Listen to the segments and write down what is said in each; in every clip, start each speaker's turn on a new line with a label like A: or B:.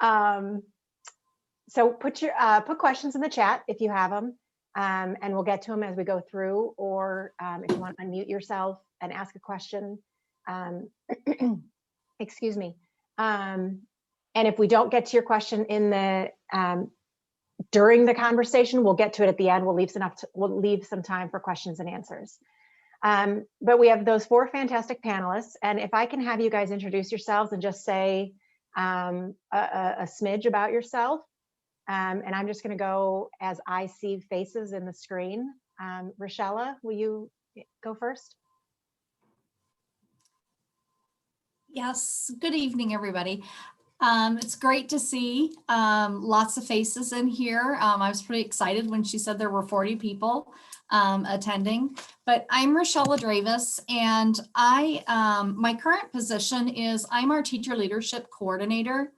A: So put questions in the chat if you have them, and we'll get to them as we go through, or if you want to unmute yourself and ask a question, excuse me. And if we don't get to your question in the during the conversation, we'll get to it at the end. We'll leave some time for questions and answers. But we have those 4 fantastic panelists, and if I can have you guys introduce yourselves and just say a smidge about yourself, and I'm just going to go as I see faces in the screen. Rachella, will you go first?
B: Yes, good evening, everybody. It's great to see lots of faces in here. I was pretty excited when she said there were 40 people attending, but I'm Rachella Dravis, and my current position is I'm our teacher leadership coordinator.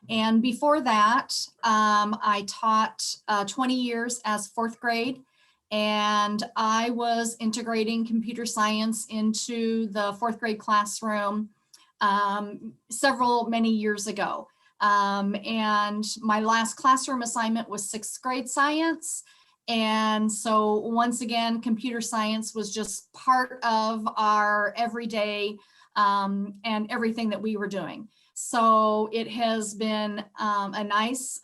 B: And before that, I taught 20 years as 4th grade, and I was integrating computer science into the 4th grade classroom many years ago. And my last classroom assignment was 6th grade science. And so once again, computer science was just part of our everyday and everything that we were doing. So it has been a nice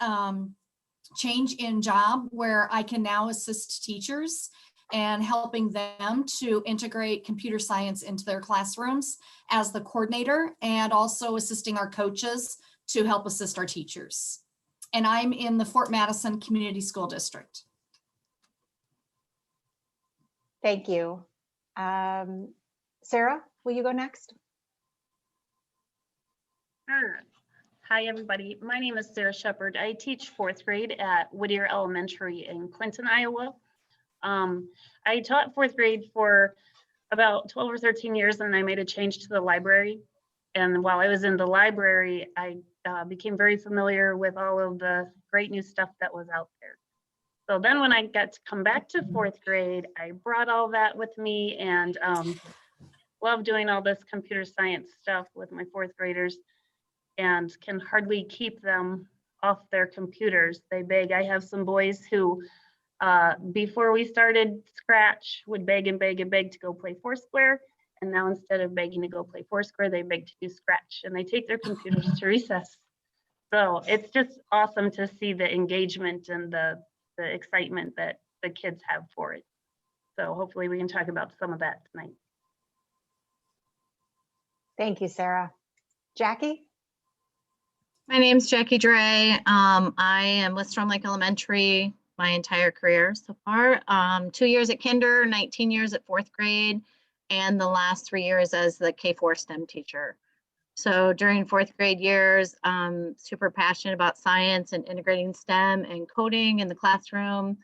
B: change in job where I can now assist teachers and helping them to integrate computer science into their classrooms as the coordinator, and also assisting our coaches to help assist our teachers. And I'm in the Fort Madison Community School District.
A: Thank you. Sarah, will you go next?
C: Sure. Hi, everybody. My name is Sarah Shepard. I teach 4th grade at Whittier Elementary in Clinton, Iowa. I taught 4th grade for about 12 or 13 years, and I made a change to the library. And while I was in the library, I became very familiar with all of the great new stuff that was out there. So then when I got to come back to 4th grade, I brought all that with me, and love doing all this computer science stuff with my 4th graders, and can hardly keep them off their computers. They beg. I have some boys who, before we started Scratch, would beg and beg and beg to go play Foursquare. And now instead of begging to go play Foursquare, they beg to do Scratch, and they take their computers to recess. So it's just awesome to see the engagement and the excitement that the kids have for it. So hopefully we can talk about some of that tonight.
A: Thank you, Sarah. Jackie?
D: My name's Jacquie Drey. I am with Storm Lake Elementary my entire career so far. 2 years at kinder, 19 years at 4th grade, and the last 3 years as the K4 STEM teacher. So during 4th grade years, super passionate about science and integrating STEM and coding in the classroom,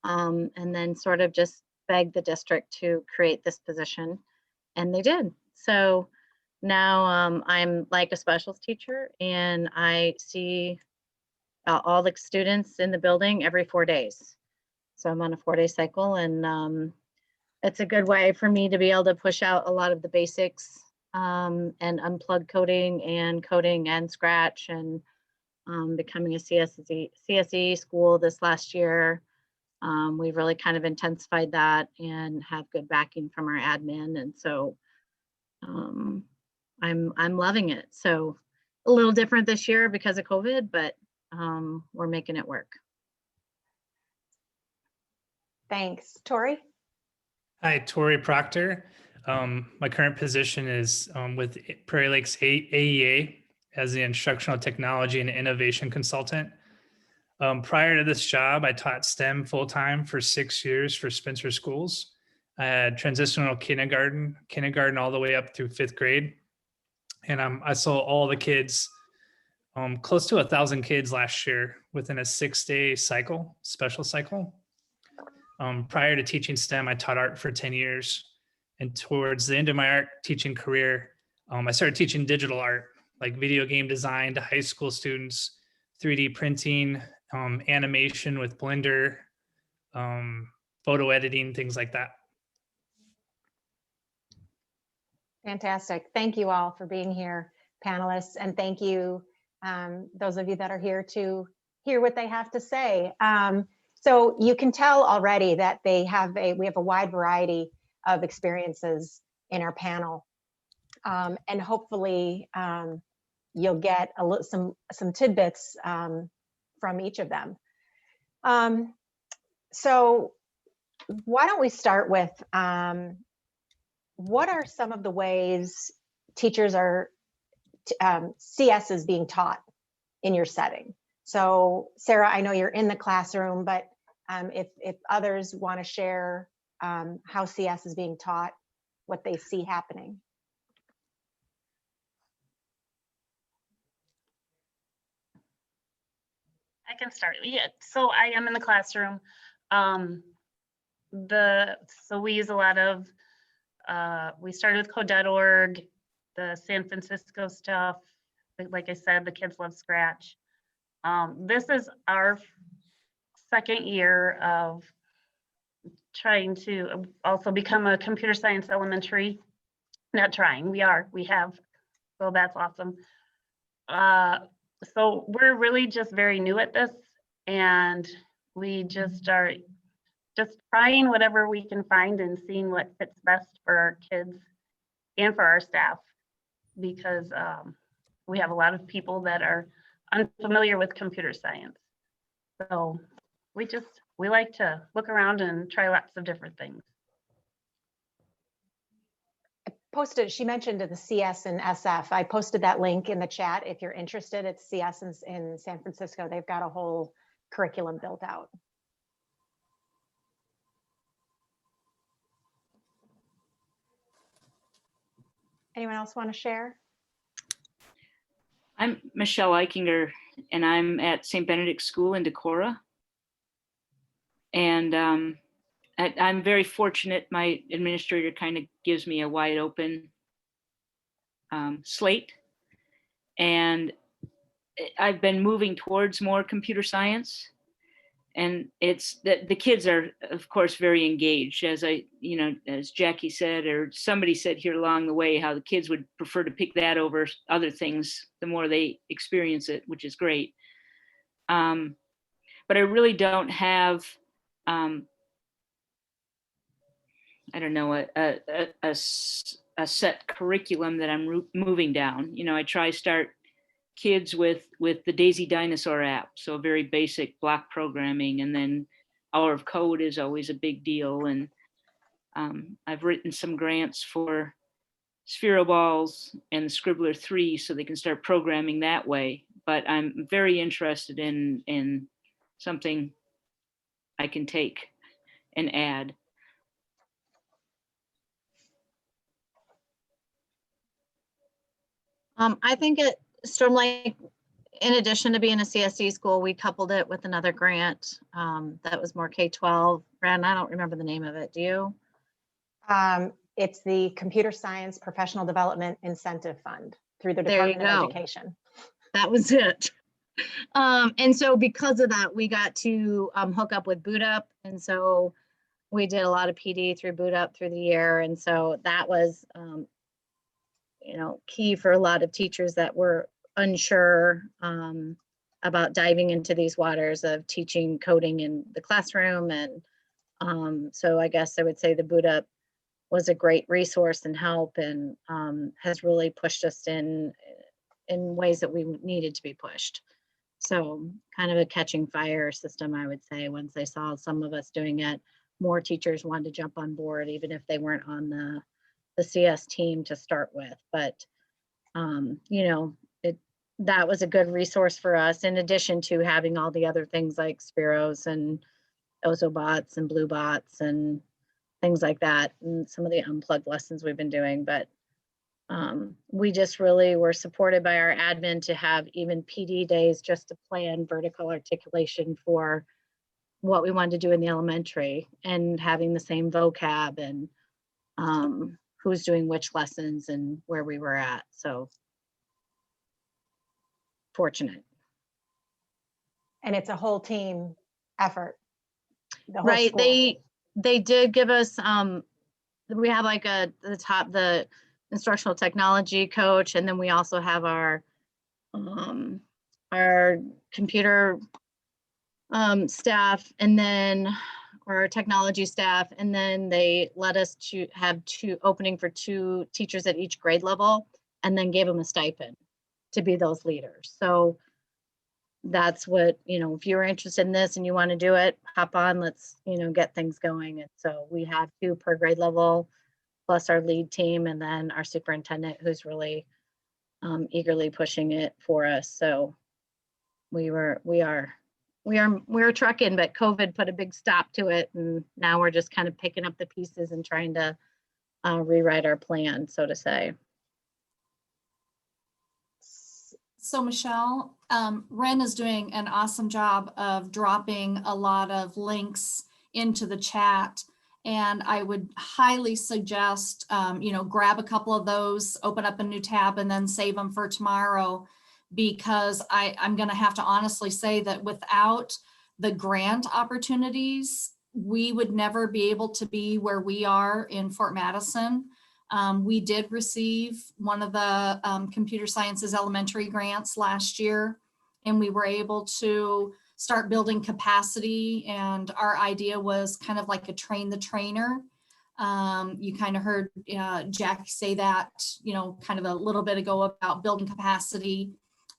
D: and then sort of just begged the district to create this position, and they did. So now I'm like a specials teacher, and I see all the students in the building every 4 days. So I'm on a 4-day cycle, and it's a good way for me to be able to push out a lot of the basics and unplug coding and Scratch, and becoming a CSE school this last year. We've really kind of intensified that and have good backing from our admin, and so I'm loving it. So a little different this year because of COVID, but we're making it work.
A: Thanks. Torrey?
E: Hi, Torrey Proctor. My current position is with Prairie Lakes AEA as the Instructional Technology and Innovation Consultant. Prior to this job, I taught STEM full-time for 6 years for Spencer Schools. I had transitional kindergarten all the way up through 5th grade. And I saw all the kids, close to 1,000 kids last year within a 6-day cycle, special cycle. Prior to teaching STEM, I taught art for 10 years. And towards the end of my art teaching career, I started teaching digital art, like video game design to high school students, 3D printing, animation with Blender, photo editing, things like that.
A: Fantastic. Thank you all for being here, panelists, and thank you those of you that are here to hear what they have to say. So you can tell already that we have a wide variety of experiences in our panel. And hopefully you'll get some tidbits from each of them. So why don't we start with what are some of the ways teachers are CS is being taught in your setting? So Sarah, I know you're in the classroom, but if others want to share how CS is being taught, what they see happening.
C: I can start. Yeah, so I am in the classroom. So we use a lot of, we started with code.org, the San Francisco stuff. Like I said, the kids love Scratch. This is our second year of trying to also become a computer science elementary. Not trying, we have, so that's awesome. So we're really just very new at this, and we just are just trying whatever we can find and seeing what fits best for our kids and for our staff, because we have a lot of people that are unfamiliar with computer science. So we like to look around and try lots of different things.
A: Posted, she mentioned the CS and SF. I posted that link in the chat if you're interested. It's CS in San Francisco. They've got a whole curriculum built out. Anyone else want to share?
F: I'm Michelle Eichinger, and I'm at St. Benedict School in Decorah. And I'm very fortunate. My administrator kind of gives me a wide open slate. And I've been moving towards more computer science. And it's that the kids are, of course, very engaged, as as Jackie said, or somebody said here along the way, how the kids would prefer to pick that over other things the more they experience it, which is great. But I really don't have, I don't know, a set curriculum that I'm moving down. I try start kids with the Daisy Dinosaur app, so very basic block programming, and then Hour of Code is always a big deal. And I've written some grants for Sphero Balls and the Scribbler 3 so they can start programming that way. But I'm very interested in something I can take and add.
D: I think at Storm Lake, in addition to being a CSE school, we coupled it with another grant that was more K-12. Ren, I don't remember the name of it. Do you?
A: It's the Computer Science Professional Development Incentive Fund through the Department of Education.
D: That was it. And so because of that, we got to hook up with Boot Up. And so we did a lot of PD through Boot Up through the year. And so that was, key for a lot of teachers that were unsure about diving into these waters of teaching coding in the classroom. And so I guess I would say the Boot Up was a great resource and help, and has really pushed us in ways that we needed to be pushed. So kind of a catching fire system, I would say. Once they saw some of us doing it, more teachers wanted to jump on board, even if they weren't on the CS team to start with. But that was a good resource for us, in addition to having all the other things like Spiros and Ozobots and Blue Bots and things like that, and some of the unplugged lessons we've been doing. But we just really were supported by our admin to have even PD days just to plan vertical articulation for what we wanted to do in the elementary, and having the same vocab and who's doing which lessons and where we were at. So fortunate.
A: And it's a whole team effort.
D: Right.
A: School.
D: They did give us, we have like the instructional technology coach. And then we also have our our computer staff, and then our technology staff, and then they let us to have opening for 2 teachers at each grade level, and then gave them a stipend to be those leaders. So that's what, if you're interested in this and you want to do it, hop on, let's, get things going. And so we have 2 per grade level, plus our lead team, and then our superintendent, who's really eagerly pushing it for us. So we are trucking, but COVID put a big stop to it. And now we're just kind of picking up the pieces and trying to rewrite our plan, so to say.
B: So Michelle, Ren is doing an awesome job of dropping a lot of links into the chat. And I would highly suggest, grab a couple of those, open up a new tab, and then save them for tomorrow, because I'm going to have to honestly say that without the grant opportunities, we would never be able to be where we are in Fort Madison. We did receive one of the computer sciences elementary grants last year, and we were able to start building capacity. And our idea was kind of like a train the trainer. You kind of heard Jackie say that, kind of a little bit ago about building capacity.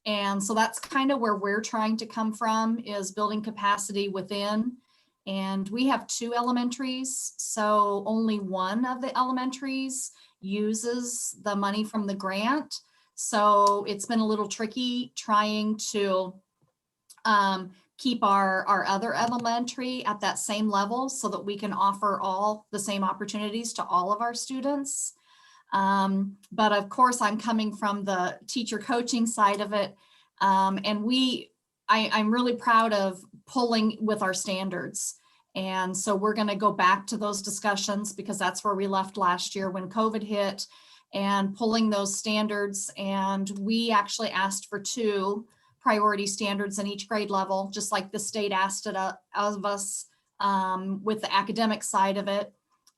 B: And so that's kind of where we're trying to come from, is building capacity within. And we have 2 elementaries, so only one of the elementaries uses the money from the grant. So it's been a little tricky trying to keep our other elementary at that same level so that we can offer all the same opportunities to all of our students. But of course, I'm coming from the teacher coaching side of it. And I'm really proud of pulling with our standards. And so we're going to go back to those discussions, because that's where we left last year when COVID hit, and pulling those standards. And we actually asked for 2 priority standards in each grade level, just like the state asked it of us with the academic side of it.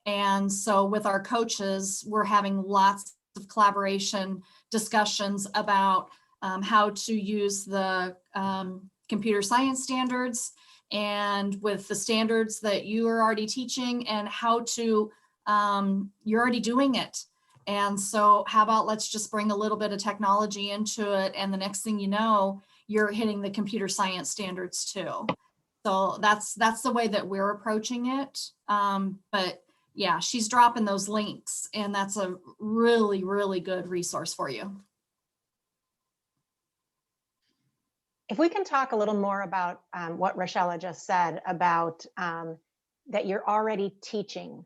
B: And so with our coaches, we're having lots of collaboration discussions about how to use the computer science standards, and with the standards that you are already teaching, and how to, you're already doing it. And so how about let's just bring a little bit of technology into it, and the next thing you know, you're hitting the computer science standards too. So that's the way that we're approaching it. But yeah, she's dropping those links, and that's a really, really good resource for you.
A: If we can talk a little more about what Rachella just said about that you're already teaching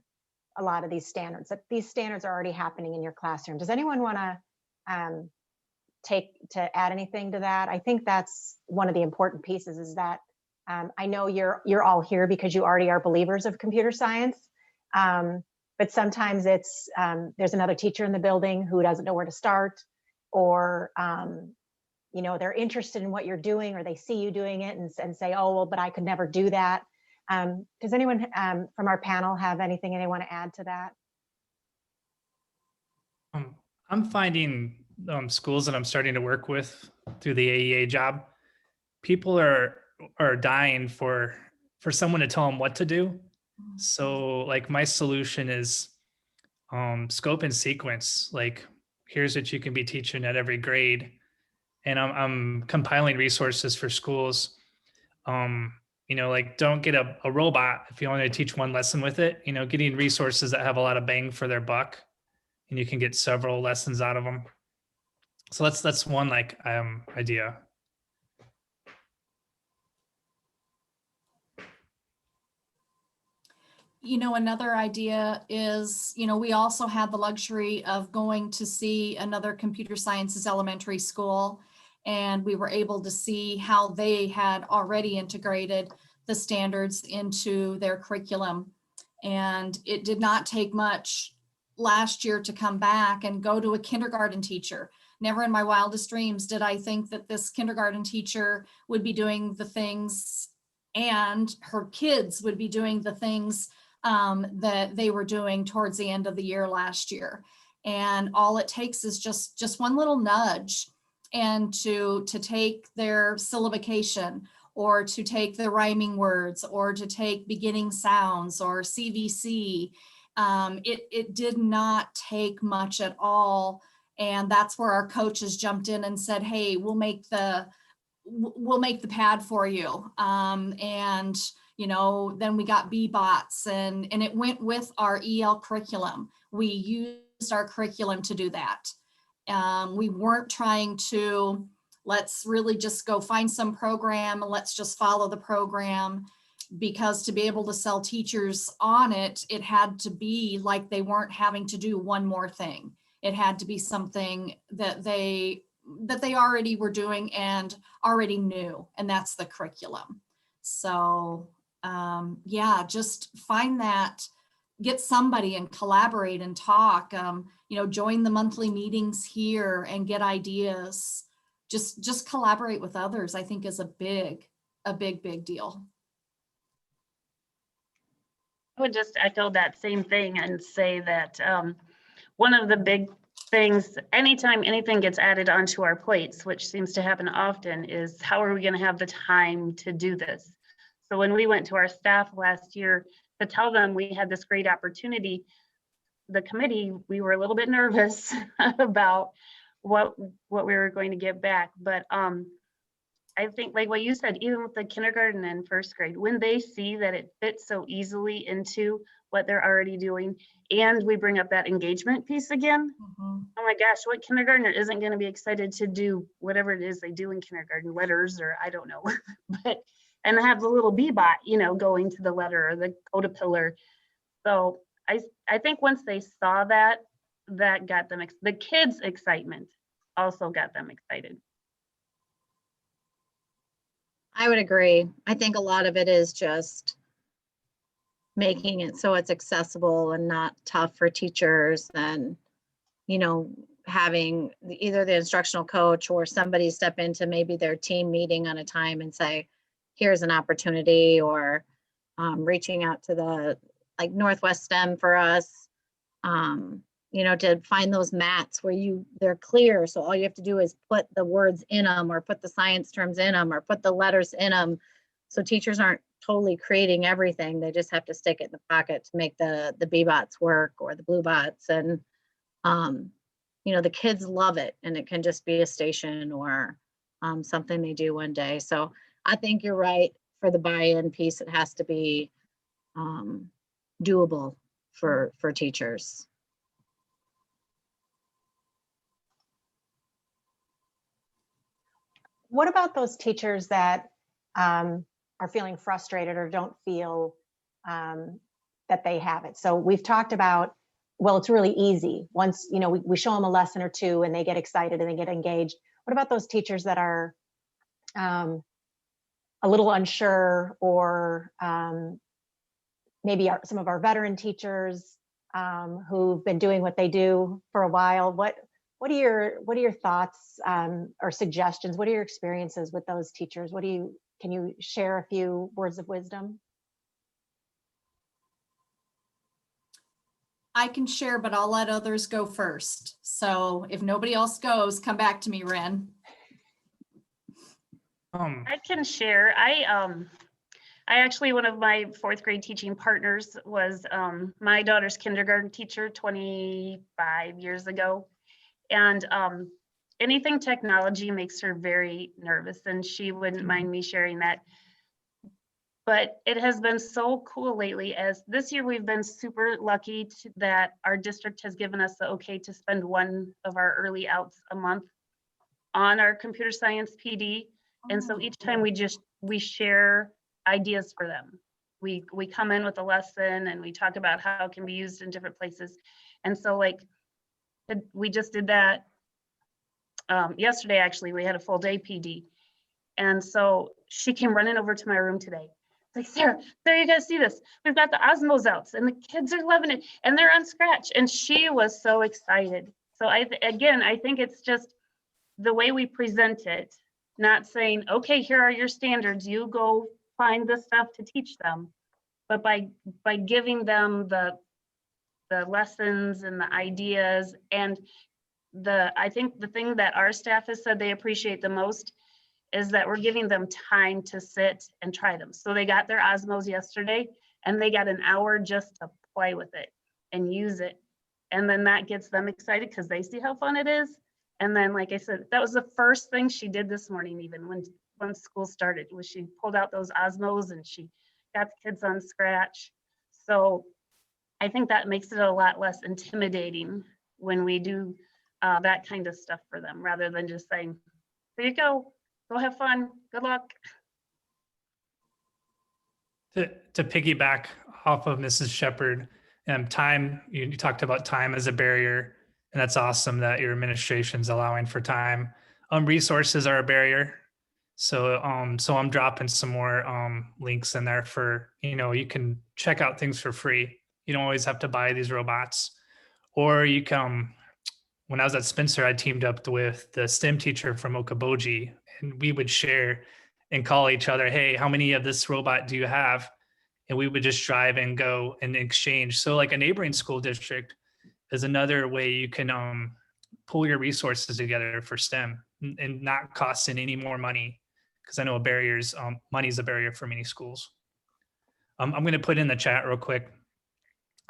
A: a lot of these standards, that these standards are already happening in your classroom. Does anyone want to add anything to that? I think that's one of the important pieces, is that I know you're all here because you already are believers of computer science, but sometimes it's there's another teacher in the building who doesn't know where to start, or they're interested in what you're doing, or they see you doing it and say, oh, well, but I could never do that. Does anyone from our panel have anything they want to add to that?
E: I'm finding schools that I'm starting to work with through the AEA job, people are dying for someone to tell them what to do. So like my solution is scope and sequence. Like, here's what you can be teaching at every grade. And I'm compiling resources for schools. Like, don't get a robot if you only teach one lesson with it. Getting resources that have a lot of bang for their buck, and you can get several lessons out of them. So that's one idea.
B: Another idea is, we also had the luxury of going to see another computer sciences elementary school, and we were able to see how they had already integrated the standards into their curriculum. And it did not take much last year to come back and go to a kindergarten teacher. Never in my wildest dreams did I think that this kindergarten teacher would be doing the things, and her kids would be doing the things that they were doing towards the end of the year last year. And all it takes is just one little nudge. and to take their syllabication, or to take the rhyming words, or to take beginning sounds or CVC. It did not take much at all. And that's where our coaches jumped in and said, hey, we'll make the pad for you. And, you know, then we got B-bots, and it went with our EL curriculum. We used our curriculum to do that. We weren't trying to, let's really just go find some program and let's just follow the program, because to be able to sell teachers on it, it had to be like they weren't having to do one more thing. It had to be something that they already were doing and already knew, and that's the curriculum. So yeah, just find that, get somebody and collaborate and talk, you know, join the monthly meetings here and get ideas. Just collaborate with others, I think, is a big deal.
C: I would just echo that same thing and say that one of the big things, anytime anything gets added onto our plates, which seems to happen often, is how are we going to have the time to do this? So when we went to our staff last year to tell them we had this great opportunity, the committee, we were a little bit nervous about what we were going to get back. But I think, like what you said, even with the kindergarten and first grade, when they see that it fits so easily into what they're already doing, and we bring up that engagement piece again, oh my gosh, what kindergartner isn't going to be excited to do whatever it is they do in kindergarten, letters, or I don't know, but, and have the little B-bot, you know, going to the letter or the caterpillar. So I think once they saw that, that got them, the kids' excitement also got them excited.
D: I would agree. I think a lot of it is just making it so it's accessible and not tough for teachers, and, you know, having either the instructional coach or somebody step into maybe their team meeting on a time and say, here's an opportunity, or reaching out to the, like Northwest STEM for us, you know, to find those mats where they're clear. So all you have to do is put the words in them, or put the science terms in them, or put the letters in them. So teachers aren't totally creating everything. They just have to stick it in the pocket to make the B-bots work, or the blue bots. And, you know, the kids love it, and it can just be a station or something they do one day. So I think you're right. For the buy-in piece, it has to be doable for teachers.
A: What about those teachers that are feeling frustrated or don't feel that they have it? So we've talked about, well, it's really easy. Once, you know, we show them a lesson or two and they get excited and they get engaged. What about those teachers that are a little unsure, or maybe some of our veteran teachers who've been doing what they do for a while? What are your thoughts or suggestions? What are your experiences with those teachers? Can you share a few words of wisdom?
B: I can share, but I'll let others go first. So if nobody else goes, come back to me, Ren.
C: I can share. I actually, one of my fourth grade teaching partners was my daughter's kindergarten teacher 25 years ago. And anything technology makes her very nervous, and she wouldn't mind me sharing that. But it has been so cool lately, as this year we've been super lucky that our district has given us the okay to spend one of our early outs a month on our computer science PD. And so each time we share ideas for them. We come in with a lesson and we talk about how it can be used in different places. And so, like, we just did that yesterday. Actually, we had a full day PD. And so she came running over to my room today. Like, Sarah, you guys see this? We've got the Osmos outs and the kids are loving it and they're on Scratch. And she was so excited. So I think it's just the way we present it, not saying, okay, here are your standards, you go find the stuff to teach them, but by giving them the lessons and the ideas, and I think the thing that our staff has said they appreciate the most is that we're giving them time to sit and try them. So they got their Osmos yesterday and they got an hour just to play with it and use it. And then that gets them excited because they see how fun it is. And then, like I said, that was the first thing she did this morning, even when school started, was she pulled out those Osmos and she got the kids on Scratch. So I think that makes it a lot less intimidating when we do that kind of stuff for them, rather than just saying, there you go have fun, good luck.
E: To piggyback off of Mrs. Shepard, time, you talked about time as a barrier, and that's awesome that your administration's allowing for time. Resources are a barrier. So I'm dropping some more links in there for, you can check out things for free. You don't always have to buy these robots. Or you can, when I was at Spencer, I teamed up with the STEM teacher from Okoboji, and we would share and call each other, hey, how many of this robot do you have? And we would just drive and go and exchange. So like a neighboring school district is another way you can pull your resources together for STEM and not costing any more money. Because I know money is a barrier for many schools. I'm going to put in the chat real quick.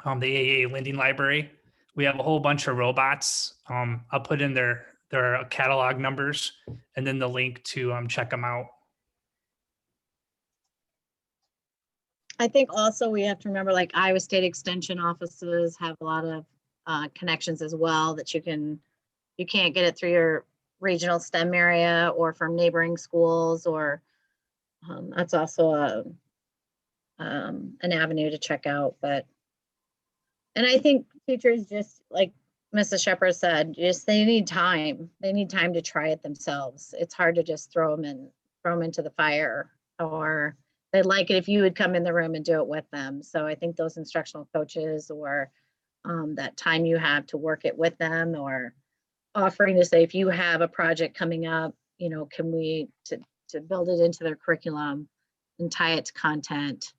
E: The AEA lending library, we have a whole bunch of robots. I'll put in their catalog numbers and then the link to check them out.
D: I think also we have to remember, like, Iowa State Extension offices have a lot of connections as well, that you can't get it through your regional STEM area or from neighboring schools, or that's also an avenue to check out. And I think teachers, just like Mrs. Shepard said, they need time. They need time to try it themselves. It's hard to just throw them into the fire, or they'd like it if you would come in the room and do it with them. So I think those instructional coaches, or that time you have to work it with them, or offering to say, if you have a project coming up, can we to build it into their curriculum and tie it to content.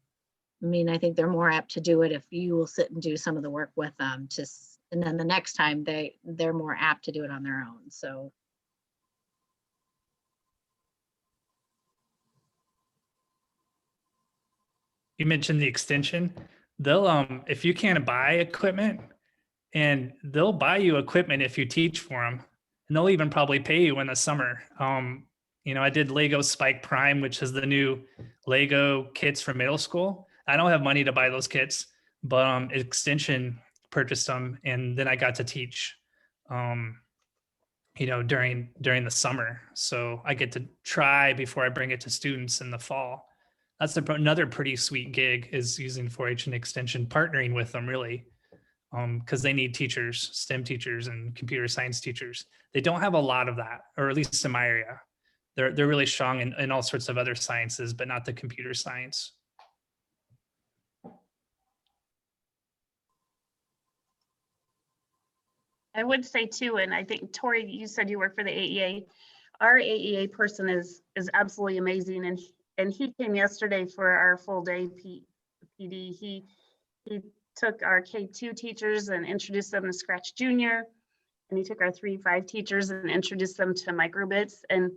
D: I mean, I think they're more apt to do it if you will sit and do some of the work with them, and then the next time they're more apt to do it on their own. So.
E: You mentioned the extension. They'll, if you can't buy equipment, and they'll buy you equipment if you teach for them, and they'll even probably pay you in the summer. I did Lego Spike Prime, which is the new Lego kits for middle school. I don't have money to buy those kits, but Extension purchased them, and then I got to teach, during the summer. So I get to try before I bring it to students in the fall. That's another pretty sweet gig, is using 4-H and Extension, partnering with them really, because they need teachers, STEM teachers and computer science teachers. They don't have a lot of that, or at least in my area. They're really strong in all sorts of other sciences, but not the computer science.
C: I would say too, and I think Torrey, you said you work for the AEA. Our AEA person is absolutely amazing, and he came yesterday for our full day PD. He took our K2 teachers and introduced them to Scratch Junior, and he took our 3-5 teachers and introduced them to microbits. And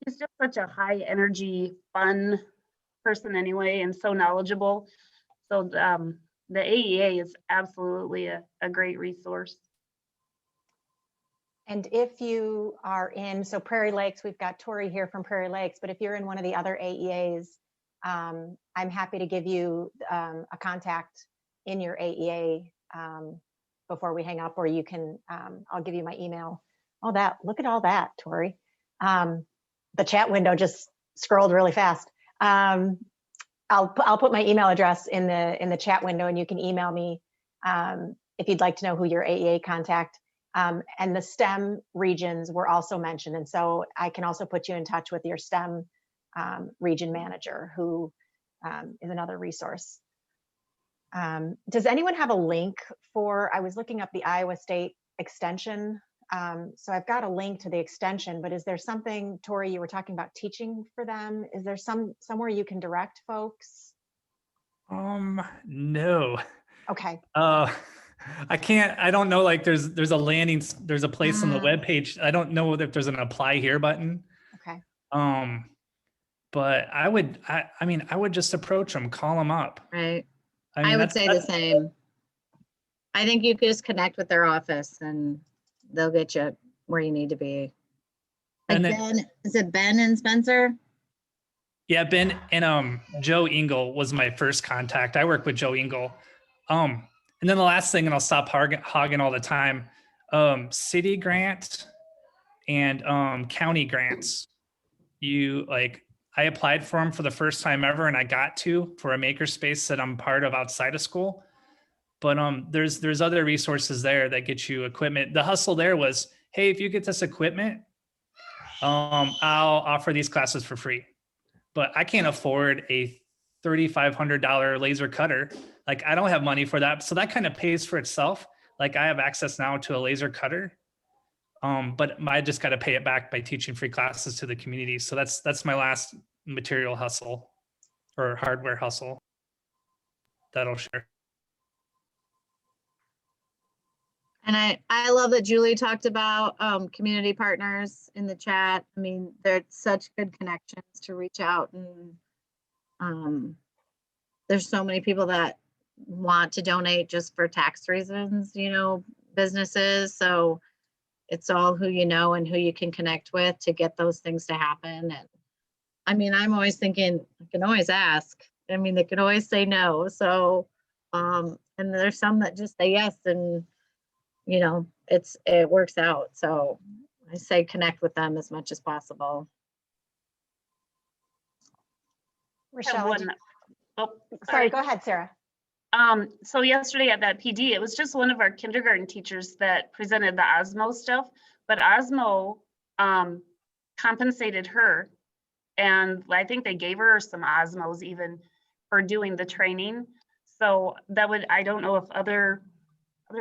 C: he's just such a high energy, fun person anyway, and so knowledgeable. So the AEA is absolutely a great resource.
A: And if you are in, so Prairie Lakes, we've got Torrey here from Prairie Lakes, but if you're in one of the other AEAs, I'm happy to give you a contact in your AEA before we hang up, or you can, I'll give you my email. Look at all that, Torrey. The chat window just scrolled really fast. I'll put my email address in the chat window, and you can email me if you'd like to know who your AEA contact. And the STEM regions were also mentioned. And so I can also put you in touch with your STEM region manager, who is another resource. Does anyone have a link for, I was looking up the Iowa State Extension. So I've got a link to the extension, but is there something, Torrey, you were talking about teaching for them? Is there somewhere you can direct folks?
E: No.
A: Okay.
E: I can't, I don't know, like there's a there's a place on the
A: Mm.
E: webpage. I don't know if there's an apply here button.
A: Okay.
E: But I mean, I would just approach them, call them up.
D: Right.
E: I mean,
D: I would
E: that's,
D: say the same. I think you could just connect with their office and they'll get you where you need to be. Like
E: And then-
D: Ben, is it Ben and Spencer?
E: yeah, Ben and Joe Engel was my first contact. I work with Joe Engel. And then the last thing, and I'll stop hogging all the time, city grant and county grants. I applied for them for the first time ever, and I got to for a makerspace that I'm part of outside of school. But there's other resources there that get you equipment. The hustle there was, hey, if you get this equipment, I'll offer these classes for free. But I can't afford a $3,500 laser cutter. Like, I don't have money for that. So that kind of pays for itself. Like, I have access now to a laser cutter. But I just got to pay it back by teaching free classes to the community. So that's my last material hustle or hardware hustle that I'll share.
D: And I love that Julie talked about community partners in the chat. I mean, they're such good connections to reach out, and there's so many people that want to donate just for tax reasons, you know, businesses. So it's all who you know and who you can connect with to get those things to happen. And I mean, I'm always thinking, I can always ask. I mean, they can always say no. So, and there's some that just say yes, and you know, it works out. So I say connect with them as much as possible.
C: Have
A: Rachella,
C: one- oh,
A: sorry, go ahead, Sarah.
C: So yesterday at that PD, it was just one of our kindergarten teachers that presented the Osmo stuff, but Osmo compensated her. And I think they gave her some Osmos even for doing the training. So that would, I don't know if other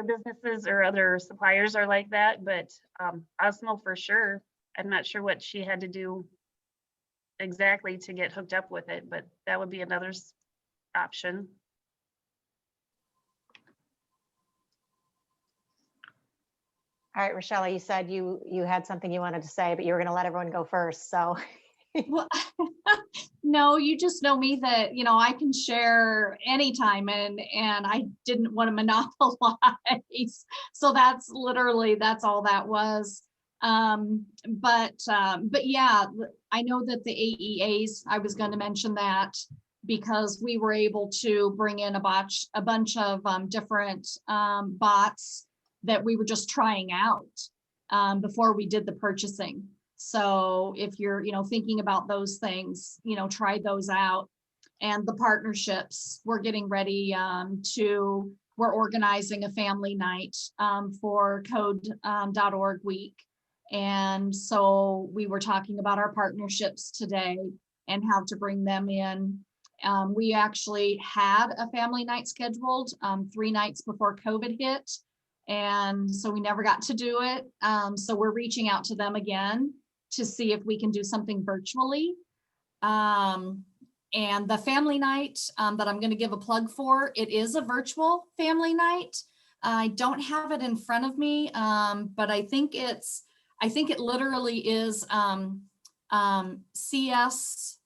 C: businesses or other suppliers are like that, but Osmo for sure. I'm not sure what she had to do exactly to get hooked up with it, but that would be another option.
A: All right, Rachella, you said you had something you wanted to say, but you were going to let everyone go first. So
B: Well, no, you just know me that, you know, I can share anytime, and I didn't want to monopolize. So that's all that was. But yeah, I know that the AEAs, I was going to mention that because we were able to bring in a bunch of different bots that we were just trying out before we did the purchasing. So if you're, you know, thinking about those things, you know, try those out. And the partnerships, we're getting ready we're organizing a family night for code.org week. And so we were talking about our partnerships today and how to bring them in. We actually had a family night scheduled 3 nights before COVID hit. And so we never got to do it. So we're reaching out to them again to see if we can do something virtually. And the family night that I'm going to give a plug for, it is a virtual family night. I don't have it in front of me, but I think it literally is CS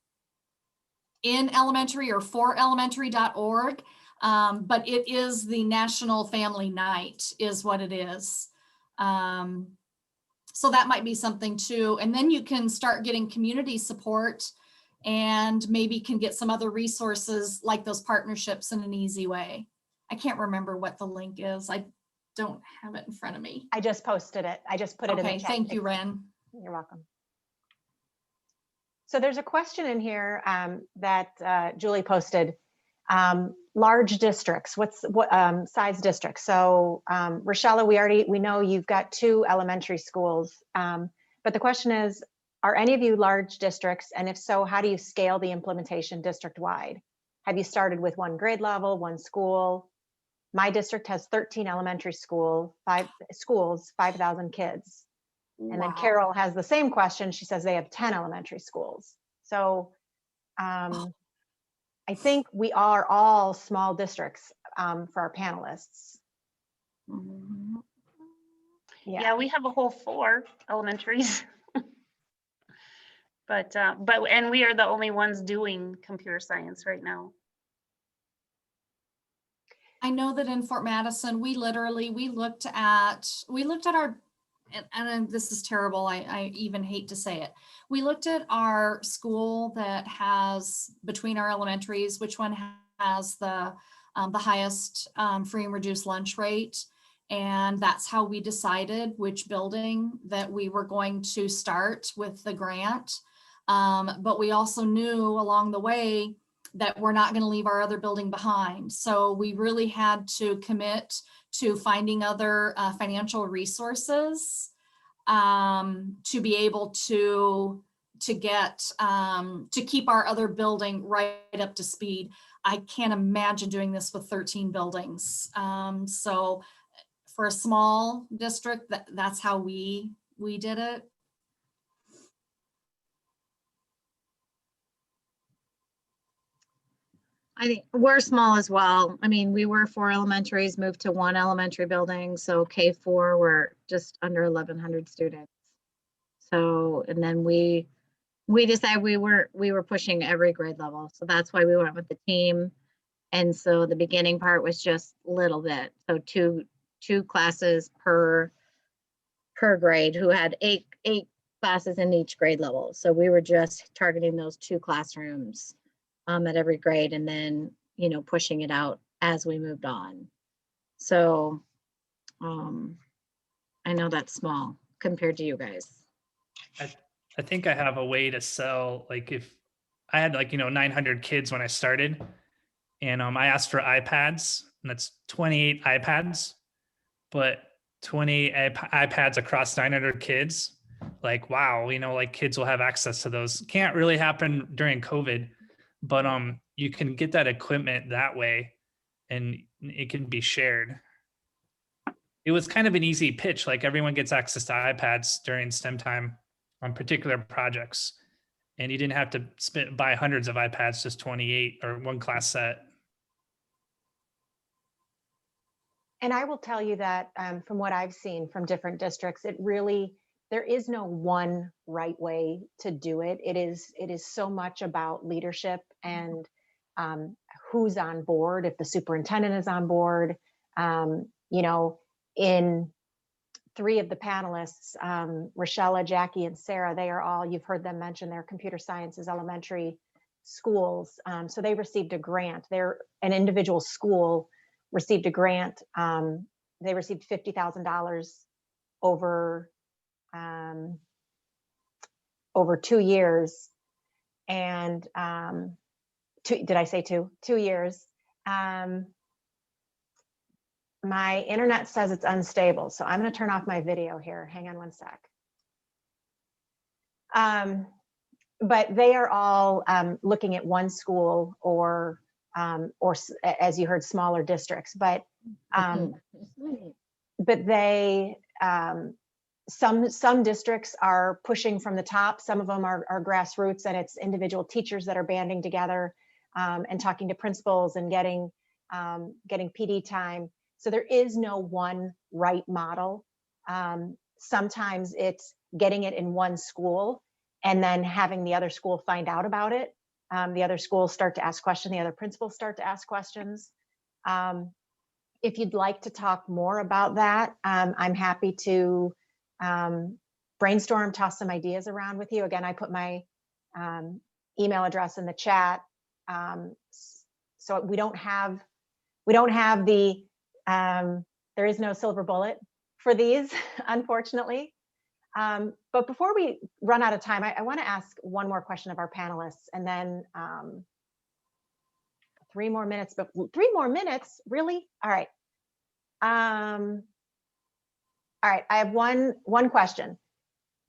B: in elementary or for elementary.org. But it is the National Family Night is what it is. So that might be something too. And then you can start getting community support and maybe can get some other resources like those partnerships in an easy way. I can't remember what the link is. I don't have it in front of me.
A: I just posted it. I just put it in the
B: Okay,
A: chat.
B: thank you, Ren.
A: You're welcome. So there's a question in here that Julie posted. Large districts, what size districts? So Rachella, we know you've got 2 elementary schools, but the question is, are any of you large districts? And if so, how do you scale the implementation district-wide? Have you started with 1 grade level, 1 school? My district has 13 elementary schools, 5,000 kids. And then Carol has the same question. She says they have 10 elementary schools. So I think we are all small districts for our panelists.
C: Yeah, we have a whole 4 elementaries. And we are the only ones doing computer science right now.
B: I know that in Fort Madison, we looked at our, and this is terrible. I even hate to say it. We looked at our school that has, between our elementaries, which one has the highest free and reduced lunch rate. And that's how we decided which building that we were going to start with the grant. But we also knew along the way that we're not going to leave our other building behind. So we really had to commit to finding other financial resources to be able to get to keep our other building right up to speed. I can't imagine doing this with 13 buildings. So for a small district, that's how we did it.
D: I think we're small as well. I mean, we were 4 elementaries, moved to 1 elementary building. So K4, we're just under 1,100 students. So, and then we decided we were pushing every grade level. So that's why we went with the team. And so the beginning part was just a little bit. So two classes per grade, who had eight classes in each grade level. So we were just targeting those 2 classrooms at every grade, and then, you know, pushing it out as we moved on. So I know that's small compared to you guys.
E: I think I have a way to sell, like if I had 900 kids when I started, and I asked for iPads, and that's 28 iPads, but 20 iPads across 900 kids, like, wow, like kids will have access to those. Can't really happen during COVID, but you can get that equipment that way and it can be shared. It was kind of an easy pitch, like everyone gets access to iPads during STEM time on particular projects. And you didn't have to buy hundreds of iPads, just 28 or 1 class set.
A: And I will tell you that from what I've seen from different districts, there is no one right way to do it. It is so much about leadership and who's on board, if the superintendent is on board. In 3 of the panelists, Rachella, Jacquie, and Sarah, they are all, you've heard them mention their computer sciences elementary schools. So they received a grant. They're an individual school received a grant. They received $50,000 over 2 years. And did I say 2? 2 years. My internet says it's unstable, so I'm going to turn off my video here. Hang on one sec. But they are all looking at one school or as you heard, smaller districts. But they some districts are pushing from the top. Some of them are grassroots, and it's individual teachers that are banding together and talking to principals and getting PD time. So there is no one right model. Sometimes it's getting it in one school and then having the other school find out about it. The other schools start to ask questions, the other principals start to ask questions. If you'd like to talk more about that, I'm happy to brainstorm, toss some ideas around with you. Again, I put my email address in the chat. So we don't have the, there is no silver bullet for these, unfortunately. But before we run out of time, I want to ask one more question of our panelists, and then 3 more minutes, but 3 more minutes, really? All right. All right, I have one question.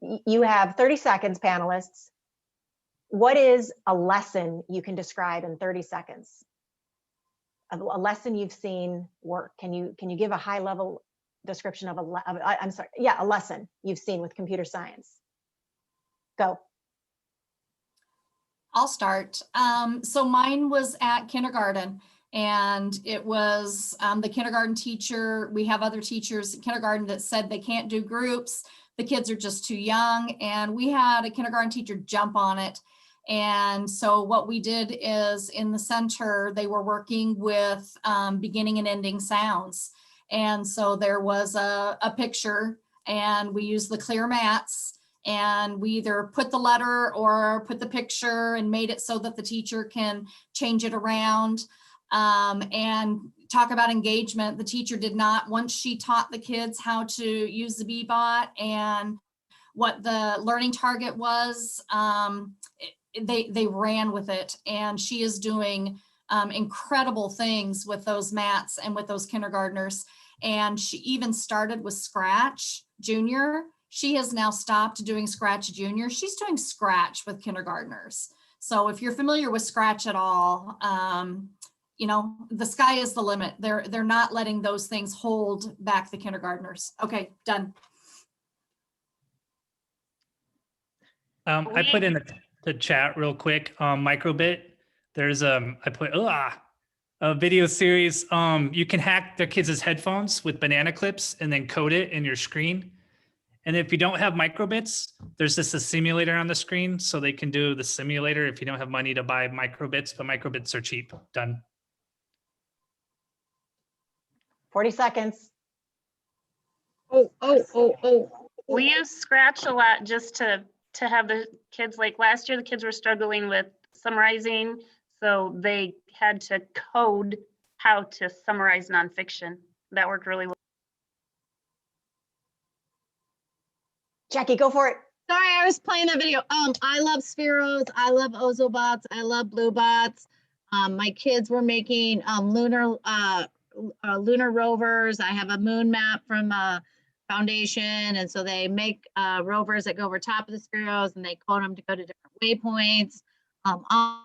A: You have 30 seconds, panelists. What is a lesson you can describe in 30 seconds? A lesson you've seen work. Can you give a high level description of a lesson you've seen with computer science? Go.
B: I'll start. So mine was at kindergarten, And it was the kindergarten teacher. We have other teachers in kindergarten that said they can't do groups. The kids are just too young. And we had a kindergarten teacher jump on it. And so what we did is in the center, they were working with beginning and ending sounds. And so there was a picture, and we used the clear mats, and we either put the letter or put the picture and made it so that the teacher can change it around. And talk about engagement. The teacher did not, once she taught the kids how to use the Bebot and what the learning target was, they ran with it. And she is doing incredible things with those mats and with those kindergartners. And she even started with Scratch Junior. She has now stopped doing Scratch Junior. She's doing Scratch with kindergartners. So if you're familiar with Scratch at all, you know, the sky is the limit. They're not letting those things hold back the kindergartners. Okay, done.
E: I put in the chat real quick, microbit. There's I put a video series. You can hack their kids' headphones with banana clips and then code it in your screen. And if you don't have microbits, there's just a simulator on the screen, so they can do the simulator if you don't have money to buy microbits, but microbits are cheap. Done.
A: 40 seconds.
C: We use Scratch a lot just to have the kids, like last year, the kids were struggling with summarizing. So they had to code how to summarize nonfiction. That worked really well.
A: Jackie, go for it.
D: Sorry, I was playing that video. I love Spheros. I love Ozobots. I love Bluebots. My kids were making lunar rovers. I have a moon map from Foundation, and so they make rovers that go over top of the Spheros, and they code them to go to different waypoints. All